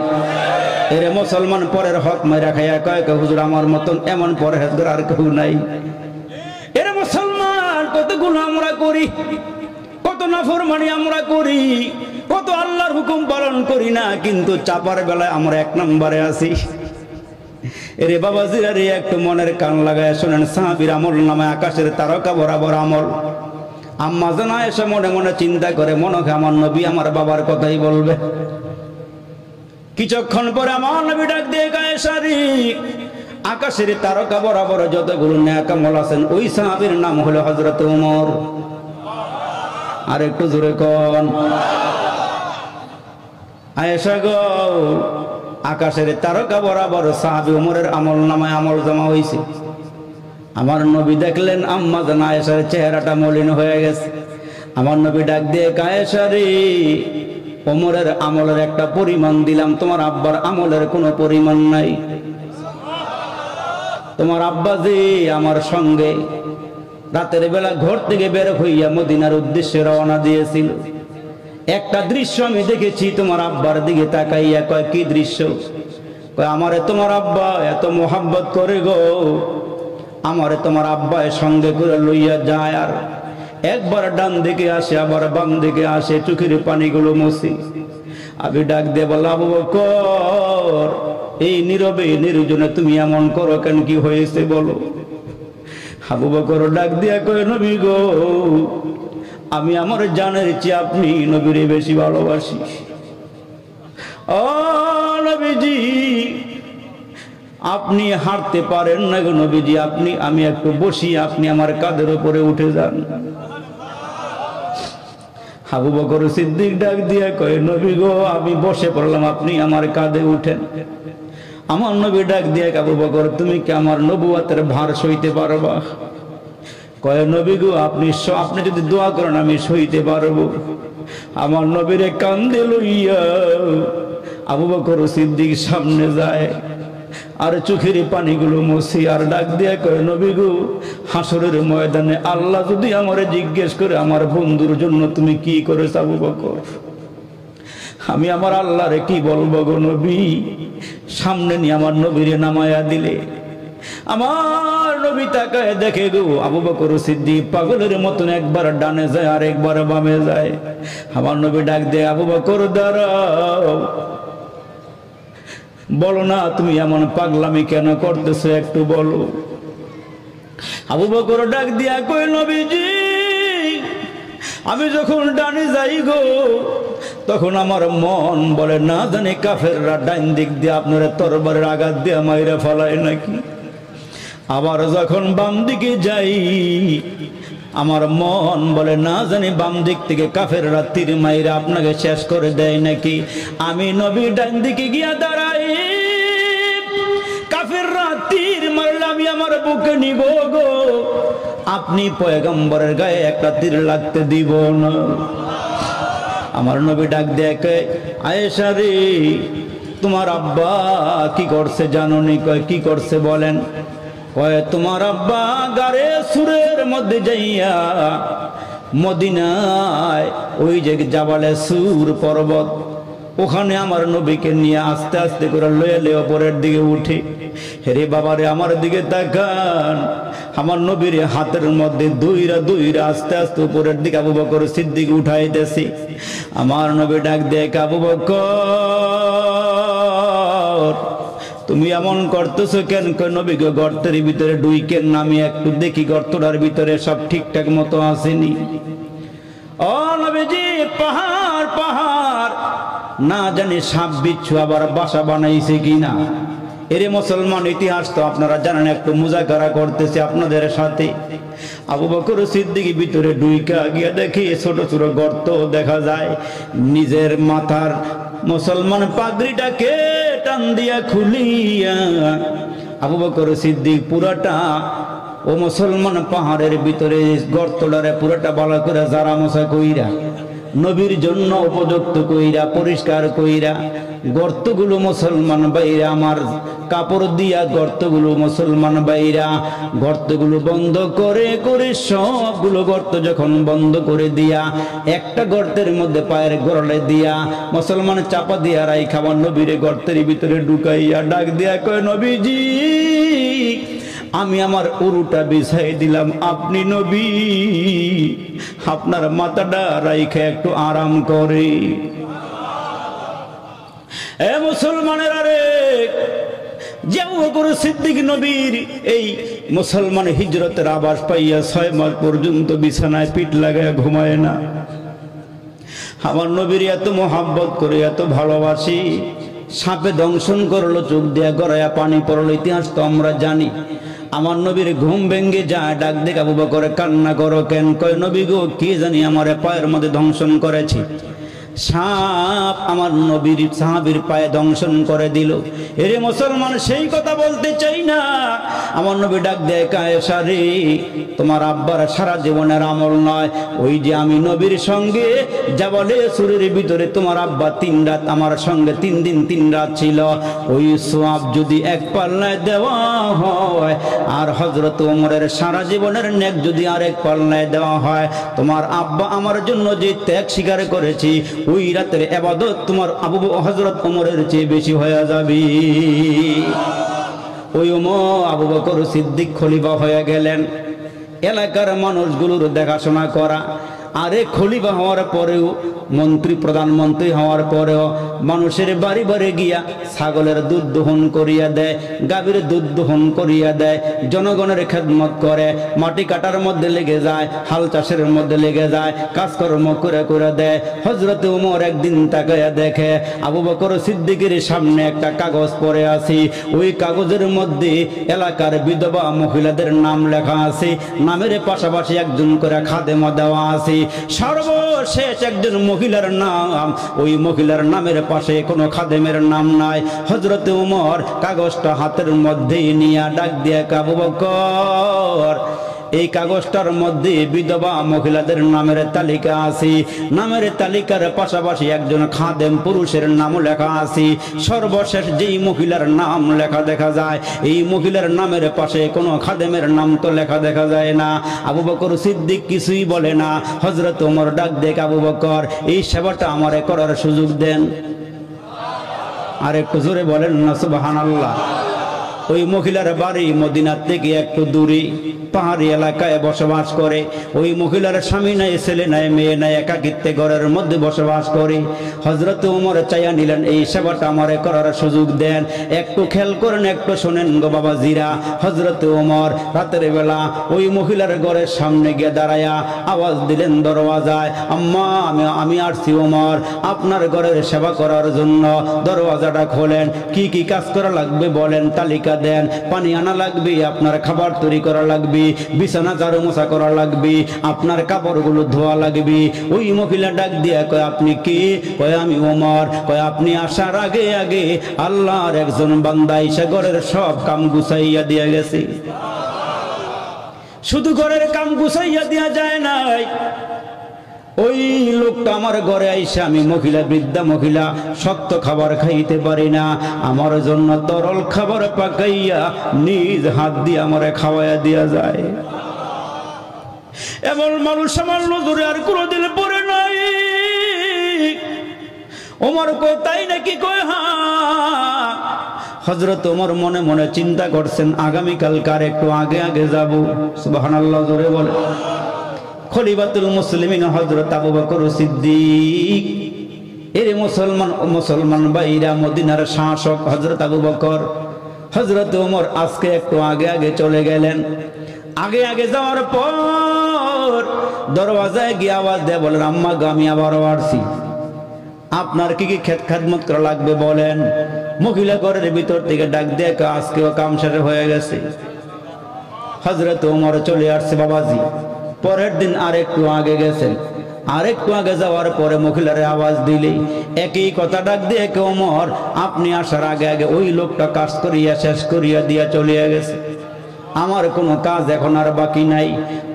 এরে মুসলমান, পরের হক মাইরা খাইয়া কয় কে হুজুর আমার মতন এমন পরহেজগার আর কেউ নাই। এরে মুসলমান, কত গুনাহ আমরা করি, কত নাফরমানি আমরা করি, কত আল্লাহর হুকুম পালন করি না, কিন্তু চাপার বেলায় আমরা 1 নম্বরে আছি। এরে বাবাজিরা রে, একটু মনের কান লাগায় শোনেন, সাহাবীর আমল নামায় আকাশের তারকা বরাবর আমল। আম্মা জান আয়েশা মনে মনে চিন্তা করে, মনে হয় আমার নবী আমার বাবার কথাই বলবে। কিছুক্ষণ পরে আমার নবী ডাক দিয়ে কয়, আয়েশা রে আকাশের তারকা বরাবর যতগুলো নেক আমল আছেন, ওই সাহাবীর নাম হলো হযরত ওমর। আর একটু জোরে কোন। আয়েশা গো, আকাশের তারকা বরাবর সাহাবী ওমরের আমল নামায় আমল জমা হইছে। আমার নবী দেখলেন আম্মা জান আয়েশার চেহারাটা মলিন হয়ে গেছে। আমার নবী ডাক দিয়ে কয়, আয়েশা রে ওমরের আমলের একটা পরিমাণ দিলাম, তোমার আব্বার আমলের কোনো পরিমাণ নাই। তোমার আব্বা যে আমার সঙ্গে রাতের বেলা ঘর থেকে বের হইয়া মদিনার উদ্দেশ্যে রওনা দিয়েছিল, একটা দৃশ্য আমি দেখেছি। তোমার আব্বার দিকে তাকাইয়া কয়, কি দৃশ্য? কয়, আমারে তোমার আব্বা এত মোহাব্বত করে গো, আমারে তোমার আব্বা সঙ্গে করে লইয়া যায়, আর একবার ডান দিকে আসে আবার বাম দিকে আসে, চোখের পানিগুলো মুছে। আমি ডাক দিয়ে বললাম, আবু বকর, এই নীরবে নির্জনে তুমি এমন করো কেন, কি হয়েছে বলো? আবু বকর ডাক দিয়া কয়, নবী গো, আমি আমার জানের চেয়ে আপনি নবীরে বেশি ভালোবাসি। ও নবীজি, আপনি হাঁটতে পারেন না গো নবীজি, আমি একটু বসি, আপনি আমার কাঁধের উপরে উঠে যান। আবু বকর সিদ্দিক ডাক দিয়া কয়, নবী গো, আমি বসে পড়লাম, আপনি আমার কাঁধে উঠেন। আমার নবী ডাক দিয়া, আবু বকর, তুমি কি আমার নবুয়তের ভার সইতে পারবা? কয়, নবী গো, আপনি যদি দোয়া করেন আমি সইতে পারবো। আমার নবীরে কান্দে লইয়া আবু বকর সিদ্দিক সামনে যায়, আর চোখের পানিগুলো মুছে, আর ডাক দিয়া কয়, নবী গো, হাসরের ময়দানে আল্লাহ যদি আমারে জিজ্ঞেস করে আমার বন্ধুর জন্য তুমি কি করেছ আবু বকর, আমি আমার আল্লাহরে কি বলবো গো নবী? সামনে নিয়ে আমার নবীরে নামায়া দিলে আমার নবী তাকায় দেখে গো, আবু বকর সিদ্দিক পাগলের মতন একবার ডানে যায় আর একবার বামে যায়। আমার নবী ডাক দেয়, আবু বকর দাঁড়াও, বলো না তুমি এমন পাগলামি কেন করতেছো, একটু বলো। আবু বকর ডাক দিয়া কই, নবীজি, আমি যখন ডানে যাই গো, তখন আমার মন বলে না জানি কাফেররা ডাইন দিক দিয়ে আপনারা তরবারের আঘাত দিয়ে মাইরা ফলায় নাকি। আবার যখন বাম দিকে যাই, আমার মন বলে না জানি বাম দিক থেকে কাফেররা তীর মাইরা আপনাকে শেষ করে দেয় নাকি। আমি নবী ডান দিকে গিয়া দাঁড়াই, কাফেররা তীর মারলে আমি আমার বুকে নিব গো, আপনি পয়গম্বরের গায়ে একটা তীর লাগতে দিব না। আমার নবী ডাক দেখে, আয়েশা রে, তোমার আব্বা কি করছে জানো নি? কয়, কি করছে বলেন? কয়, তোমার আব্বা গারে সুরের মধ্যে যাইয়া মদিনায় ওই যে জাবালে সুর পর্বত, ওখানে আমার নবীকে নিয়ে আস্তে আস্তে করে লয়ে ওপরের দিকে উঠে। হেরে বাবারে, আমার দিকে তাকান, আমার নবীর হাতের মধ্যে দুইরা দুইরা আস্তে আস্তে উপরের দিকে আবু বকর সিদ্দিক উঠাইতেছি। আমার নবী ডাক দেয়, আবু বকর, তুমি এমন করতেছো কেন? নবী গো, গর্তের ভিতরে ডুইকেন না, আমি একটু দেখি গর্তটার ভিতরে সব ঠিকঠাক মতো আসেনি। ও নবীজি, পাহাড় পাহাড় না জানি সাপ বিচ্ছু আবার বাসা বানাইছে কিনা। এরে মুসলমান, ইতিহাস তো আপনারা জানেন, একটু মুজাকারা করতেছে আপনাদের সাথে। আবু বকর সিদ্দিক ভিতরে ডুইকা গিয়া দেখি ছোট ছোট গর্ত দেখা যায়। নিজের মাথার মুসলমান পাগড়িটাকে টান দিয়া খুলিয়া আবু বকর সিদ্দিক পুরাটা ও মুসলমান পাহাড়ের ভিতরে গর্তটারে পুরাটা ভালো করে জারা মশা কইরা, নবীর জন্য উপযুক্ত কইরা, পরিষ্কার কইরা গর্তগুলো মুসলমান বাইরা আমার কাপড় দিয়া গর্তগুলো মুসলমান বাইরা গর্তগুলো বন্ধ করে করে সবগুলো গর্ত যখন বন্ধ করে দিয়া একটা গর্তের মধ্যে পায়ের গোড়ালে দিয়া মুসলমান চাপা দিয়া রাইখা আমার নবীরে গর্তের ভিতরে ঢুকাইয়া ডাক দিয়া কয়, নবীজি, আমি আমার উরুটা বিছাই দিলাম, আপনি নবী আপনার মাথাটা রাইখা একটু আরাম করে। এ মুসলমানের, আরে যেমন করে সিদ্দিক নবীর এই মুসলমান হিজরতের আবাস পাইয়া 6 মাস পর্যন্ত বিছানায় পিঠ লাগায় ঘুমায় না। আমার নবীর এত মোহাব্বত করে, এত ভালোবাসি, সাপে দংশন করলো, চোখ দিয়া গড়াইয়া পানি পড়লো, ইতিহাস তো আমরা জানি। আমার নবীর ঘুম ভেঙ্গে যায়, ডাক দেখে আবু বকর, কান্না করো কেন? কয়, নবী গো, কি জানি আমার পায়ের মধ্যে দংশন করেছি, সাপ আমার নবীর সাহাবীর পায়ে দংশন করে দিল। এরে মুসলমান, সেই কথা বলতে চাই না। আমার নবী ডাক দেয়, আয়েশা রে, তোমার আব্বার সারা জীবনের আমল নয়, ওই যে আমি নবীর সঙ্গে জাবালে সুরের ভিতরে তোমার আব্বা 3 রাত আমার সঙ্গে 3 দিন 3 রাত ছিল, ওই সওয়াব যদি এক পাল্লায় দেওয়া হয় আর হযরত ওমরের সারা জীবনের নেক যদি আরেক পাল্লায় দেওয়া হয়, তোমার আব্বা আমার জন্য যে ত্যাগ স্বীকার করেছি ওই রাতের ইবাদত তোমার হযরত ওমরের চেয়ে বেশি হয়ে যাবে। ওই আবু বকর সিদ্দিক খলিফা হয়ে গেলেন। এলাকার মানুষগুলোর দেখাশোনা করা, আরে খলিফা হওয়ার পরেও, মন্ত্রী প্রধানমন্ত্রী হওয়ার পরেও মানুষের বাড়ি বাড়ি গিয়া ছাগলের দুধ দহন করিয়া দেয়, গাভীর দুধ দহন করিয়া দেয়, জনগণের খেদমত করে, মাটি কাটার মধ্যে লেগে যায়, হাল চাষের মধ্যে লেগে যায়, কাজকর্ম করে করে দেয়। হযরত ওমর একদিন তাকায়া দেখে আবু বকর সিদ্দিকের সামনে একটা কাগজ পড়ে আছে, ওই কাগজের মধ্যে এলাকার বিধবা মহিলাদের নাম লেখা আছে, নামের পাশাপাশি একজন করে খাদেমা দেওয়া আছে। সর্বশেষ একজন মহিলার নাম, ওই মহিলার নামের পাশে কোনো খাদেমের নাম নাই। হযরত ওমর কাগজটা হাতের মধ্যে নিয়ে ডাক দিয়ে আবু বকর, এই কাগজটার মধ্যে বিধবা মহিলাদের নামের তালিকা আছে, নামের তালিকার পাশাপাশি একজন খাদেম পুরুষের নাম লেখা আছে। সর্বশেষ যেই মহিলার নাম লেখা দেখা যায়, এই মহিলার নামের পাশে কোনো খাদেমের নাম তো লেখা দেখা যায় না। আবু বকর সিদ্দিক কিছুই বলে না। হযরত ওমর ডাক দেখ, আবু বকর এই সেবাটা আমারে করার সুযোগ দেন। আর একটু জোরে বলেন না সুবহানাল্লাহ। ওই মহিলার বাড়ি মদিনা থেকে একটু দূরে পাহাড়ি এলাকায় বসবাস করে। ওই মহিলার স্বামী নাই, ছেলে নাই, মেয়ে নাই, একাকিত্বে ঘরের মধ্যে বসবাস করে। হযরত ওমর চাইয়া নিলেন এই সেবাটা আমারে করার সুযোগ দেন। একটু খেয়াল করেন, একটু শোনেন গো বাবা জিরা। হযরত ওমর রাতের বেলা ওই মহিলার ঘরের সামনে গিয়ে দাঁড়ায়া আওয়াজ দিলেন দরওয়াজায়, আম্মা আমি আসছি ওমর আপনার ঘরের সেবা করার জন্য। দরওয়াজাটা খোলেন, কি কি কাজ করা লাগবে বলেন, তালিকা দেন। পানি আনা লাগবে, আপনার খাবার তৈরি করা লাগবে, বিছানা ঝাড়ু মোছা করা লাগবে, আপনার কাপড়গুলো ধোয়া লাগবে। ওই মহিলা ডাক দিয়া কয়, আপনি কি? কয়, আমি ওমর। কয়, আপনি আসার আগে আগে আল্লাহর একজন বান্দা এসে ঘরের সব কাম গুছাইয়া দিয়া গেছে। শুধু ঘরের কাম গুছাইয়া দিয়া যায় নাই, ওই লোকটা আমার ঘরে আইসা, আমি মহিলা, বৃদ্ধা মহিলা, শক্ত খাবার খাইতে পারি না, আমার জন্য তরল খাবার পাকাইয়া নিজ হাত দিয়ে আমারে খাওয়াইয়া দিয়া যায়। এমন মানুষ আমার নজরে আর কোনোদিন পড়ে নাই। ওমর কয়, তাই নাকি? কয়, হ্যাঁ। হযরত ওমর মনে মনে চিন্তা করছেন, আগামীকাল কার একটু আগে আগে যাব। সুবহানাল্লাহ, জোরে বলে। খলিফাতুল মুসলিমিন হযরত আবু বকর সিদ্দিক, এর মুসলমান ভাইরা, মদিনার শাসক হযরত আবু বকর। হযরত ওমর আজকে একটু আগে আগে চলে গেলেন। আগে আগে যাওয়ার পর দরওয়াজায় গিয়ে আওয়াজ দেয়, বলেন, আম্মা গো আমি আবারও আসছি, আপনার কি কি খেদমত করা লাগবে বলেন। মহিলা ঘরের ভিতর থেকে ডাক দিয়ে, আজকেও কাম শেষ হয়ে গেছে। হযরত ওমর চলে আসছে বাবাজি। পরের দিন আরেকটু আগে গেছেন। আরেকটু আগে যাওয়ার পরে মহিলারে আওয়াজ দিলে একই কথা ডাক দিয়ে, ওমর আপনি আসার আগে আগে ওই লোকটা কাজ করিয়া শেষ করিয়া দিয়া চলিয়া গেছে, আমার কোনো কাজ এখন আর বাকি নাই।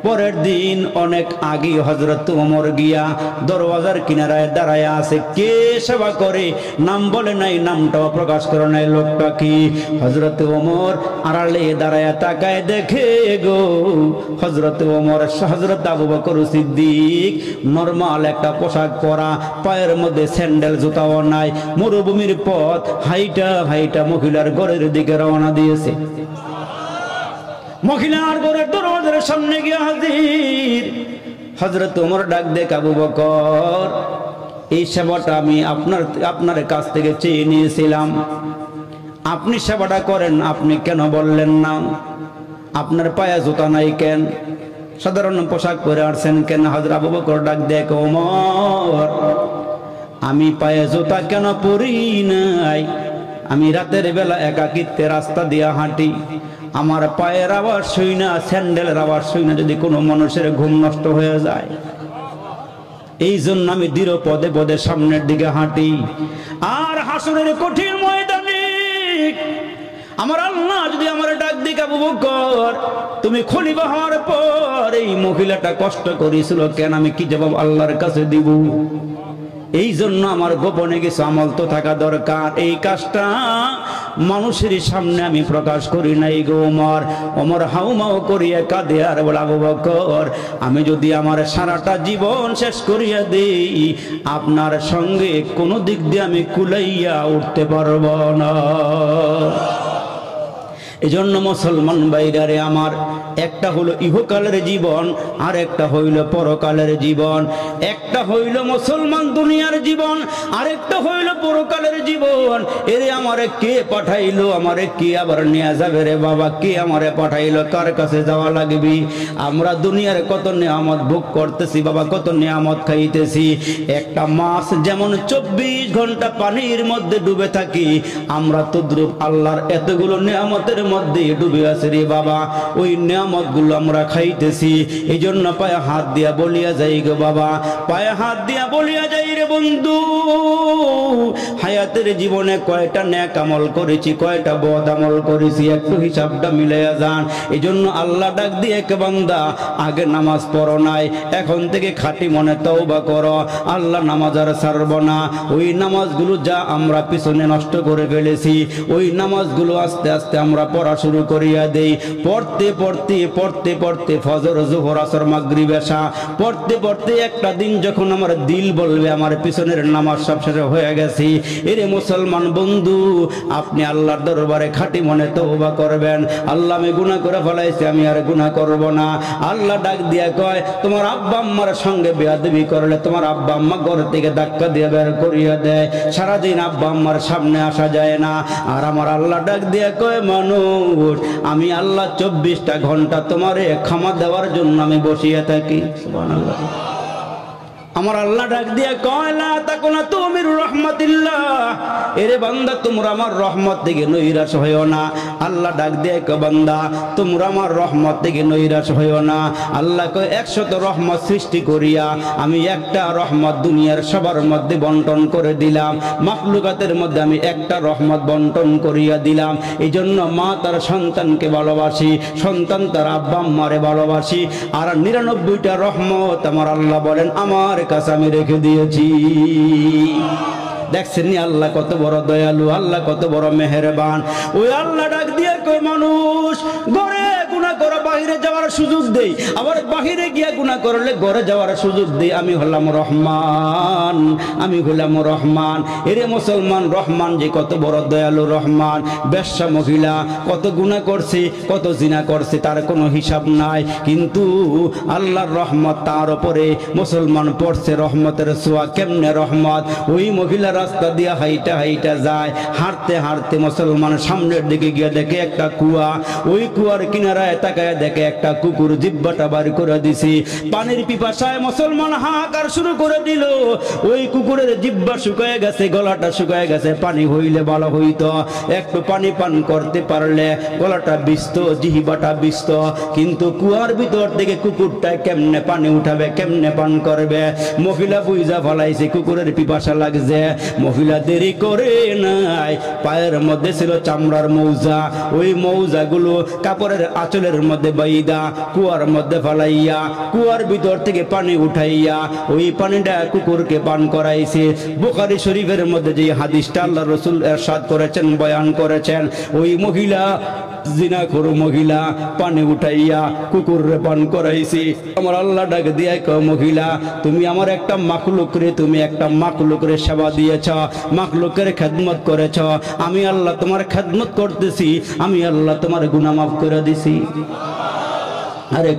পরের দিন অনেক আগে হযরত ওমর গিয়া দরওয়াজার কিনারায় দাঁড়ায় আছে। কে সেবা করে নাম বলে নাই, নামটাও প্রকাশ করে নাই। লোকটা কি? হযরত ওমর আড়ালে দাঁড়ায় তাকায় দেখে গো, হযরত ওমর হযরত আবু বকর সিদ্দিক নরমাল একটা পোশাক পরা, পায়ের মধ্যে স্যান্ডেল জুতাও নাই, মরুভূমির পথ হাইটা হাইটা মহিলার ঘরের দিকে রওনা দিয়েছে। মহিলার ঘরের দরওয়াজার সামনে গিয়ে হাজির। হযরত ওমর ডাক দেখ, আবু বকর এই সেবাটা আমি আপনার কাছ থেকে চেয়ে নিয়েছিলাম, আপনি সেবাটা করেন, আপনি কেন বললেন না? আপনার পায়ে জুতা নাই কেন? সাধারণ পোশাক পরে আসছেন কেন? হযরত আবু বকর ডাক দেখ, ওমর আমি পায়ে জুতা কেন পরি নাই? আমি রাতের বেলা একাকিত্বে রাস্তা দিয়া হাঁটি, আমার পায়ের আওয়াজ শুই না, স্যান্ডেলের আওয়াজ শুই না, যদি কোনো মানুষের ঘুম নষ্ট হয়ে যায়। এই জন্য আমি দৃঢ় পদে পদে সামনের দিকে হাঁটি। আর হাসরের কঠিন ময়দানে আমার আল্লাহ যদি আমার ডাক দিক, আবু বকর তুমি খলিফা হওয়ার পর এই মহিলাটা কষ্ট করেছিল কেন, আমি কি জবাব আল্লাহর কাছে দিব? এই জন্য আমার গোপনে কিছু আমল তো থাকা দরকার। এই কাজটা মানুষের সামনে আমি প্রকাশ করি নাই গো ওমর। ওমর হাউমাউ করিয়া কাঁদে আর বলে, আবু বকর আমি যদি আমার সারাটা জীবন শেষ করিয়া দেই, আপনার সঙ্গে কোনো দিক দিয়ে আমি কুলাইয়া উঠতে পারবো না। এজন্য মুসলমান ভাইরারে আমার, একটা হলো ইহকালের জীবন আর একটা হইল পরকালের জীবন। একটা হইল মুসলমান দুনিয়ার জীবন আর একটা হইল পরকালের জীবন। এরে আমারে কে পাঠাইলো, আমারে কে আবার নিয়ে যাবে রে বাবা, কে আমারে পাঠাইলো, কার কাছে যাওয়া লাগবে? আমরা দুনিয়ার কত নিয়ামত ভোগ করতেছি বাবা, কত নিয়ামত খাইতেছি। একটা মাছ যেমন 24 ঘন্টা পানির মধ্যে ডুবে থাকি, আমরা তদ্রুপ আল্লাহর এতগুলো নিয়ামতের মধ্যে ডুবে আছি রে বাবা। ওই নিয়ামত গুলো আমরা খাইতেছি। এই জন্য পায়ে হাত দিয়া বলিয়া যাই গো বাবা, পায়ে হাত দিয়া বলিয়া যাই রে বন্ধু, হায়াতের জীবনে কয়টা নেক আমল করেছি, কয়টা বদ আমল করেছি, একটু হিসাবটা মিলাইয়া যান। এই জন্য আল্লাহ ডাক দিয়ে কে বান্দা, আগে নামাজ পড়ো নাই, এখন থেকে খাঁটি মনে তওবা করো, আল্লাহ নামাজ আর ছাড়ব না। ওই নামাজগুলো যা আমরা পিছনে নষ্ট করে ফেলেছি, ওই নামাজগুলো আস্তে আস্তে আমরা পড়া শুরু করিয়া দেই। পড়তে পড়তে পড়তে পড়তে ফজর, জোহর, আসর, মাগরিব, এশা পড়তে পড়তে একটা দিন যখন আমার দিল বলবে আমার পিছনের নামাজ সব শেষ হয়ে গেছে, এরে মুসলমান বন্ধু, আপনি আল্লাহর দরবারে খাঁটি মনে তওবা করবেন। আল্লাহ আমি গুনাহ করে ফেলাইছি, আমি আর গুনাহ করব না। আল্লাহ ডাক দিয়া কয়, তোমার আব্বা আম্মার সঙ্গে বেয়াদবি করলে তোমার আব্বা আম্মা ঘর থেকে ধাক্কা দিয়ে বের করিয়া দেয়, সারাদিন আব্বা আম্মার সামনে আসা যায় না। আর আমার আল্লাহ ডাক দিয়া কয়, মানুষ আমি আল্লাহ 24টা ঘন্টা তোমারে ক্ষমা দেওয়ার জন্য আমি বসিয়ে থাকি। সুবহানাল্লাহ। আমার আল্লাহ ডাক দিয়া কয়, লা তাকুনা তুমির রাহমাতিল্লাহ, এরে বান্দা তোমরা আমার রহমত থেকে নৈরাশ হইও না। আল্লাহ ডাক দিয়া কয়, বান্দা তোমরা আমার রহমত থেকে নৈরাশ হইও না। আল্লাহ কয়, 100 রহমত সৃষ্টি করিয়া আমি একটা রহমত দুনিয়ার সবার মধ্যে বন্টন করে দিলাম, মাখলুকাতের মধ্যে আমি একটা রহমত বন্টন করিয়া দিলাম। এই জন্য মা তার সন্তানকে ভালোবাসি, সন্তান তার আব্বা আম্মারে ভালোবাসি। আর 99টা রহমত আমার আল্লাহ বলেন আমার কাছে আমি রেখে দিয়েছি। দেখছেন আল্লাহ কত বড় দয়ালু, আল্লাহ কত বড় মেহেরবান। ওই আল্লাহ ডাক দিয়ে কই, মানুষ ঘরে গুনাহ করে বাইরে যাওয়ার সুযোগ দেই, আবার বাহিরে গিয়া গুনাহ করলে ঘরে যাওয়ার সুযোগ দেই। আমি হলাম রহমান, আমি হলাম রহমান। এরে মুসলমান, রহমান যে কত বড় দয়ালু রহমান। বেশ্যা মহিলা কত গুনাহ করছে, কত জিনা করছে, তার কোনো হিসাব নাই, কিন্তু আল্লাহর রহমত তার উপরে। মুসলমান পড়ছে রহমতের ছোঁয়া। কেমনে রহমত? ওই মহিলা রাস্তা দিয়ে হাইটা হাইটা যায়, হাঁটতে হাঁটতে মুসলমান সামনের দিকে গিয়ে দেখে একটা কুয়া। ওই কুয়ার কিনারায় তাকায় দেখে একটা কুকুর জিব্বাটা বার করে দিছি। পানির পিপাসায় মুসলমান হাহাকার শুরু করে দিল। ওই কুকুরের জিব্বা শুকায় গেছে, গলাটা শুকায় গেছে। পানি হইলে ভালো হইতো, একটু পানি পান করতে পারলে গলাটা বিস্ত, জিহ্বাটা বিস্ত। কিন্তু কুয়ার ভিতর থেকে কুকুরটা কেমনে পানি উঠাবে, কেমনে পান করবে? মহিলা বুঝা ফলাইছে কুকুরের পিপাসা লাগছে। মহিলা দেরি করে নাই, পায়ের মধ্যে ছিল চামড়ার মৌজা। ওই মৌজাগুলো কাপড়ের আঁচলের মধ্যে বাইদা কুয়ার মধ্যে ফালাইয়া কুয়ার ভিতর থেকে পানি উঠাইয়া ওই পানিটা কুকুরকে পান করাইছে। বুখারী শরীফের মধ্যে যে হাদিসটা আল্লাহ রাসূল ইরশাদ করেছেন, বয়ান করেছেন, ওই মহিলা জিনাখোর মহিলা পানি উঠাইয়া কুকুররে পান করাইছি। আমার আল্লাহ ডাক দিয়া কয়, মহিলা তুমি আমার একটা মাখলুকরে, তুমি একটা মাখলুকরে সেবা দিয়েছ, মাখলুকের খেদমত করেছ। আমি আল্লাহ তোমার খেদমত করতেছি, আমি আল্লাহ তোমার গুনাহ মাফ করে দিছি। আরে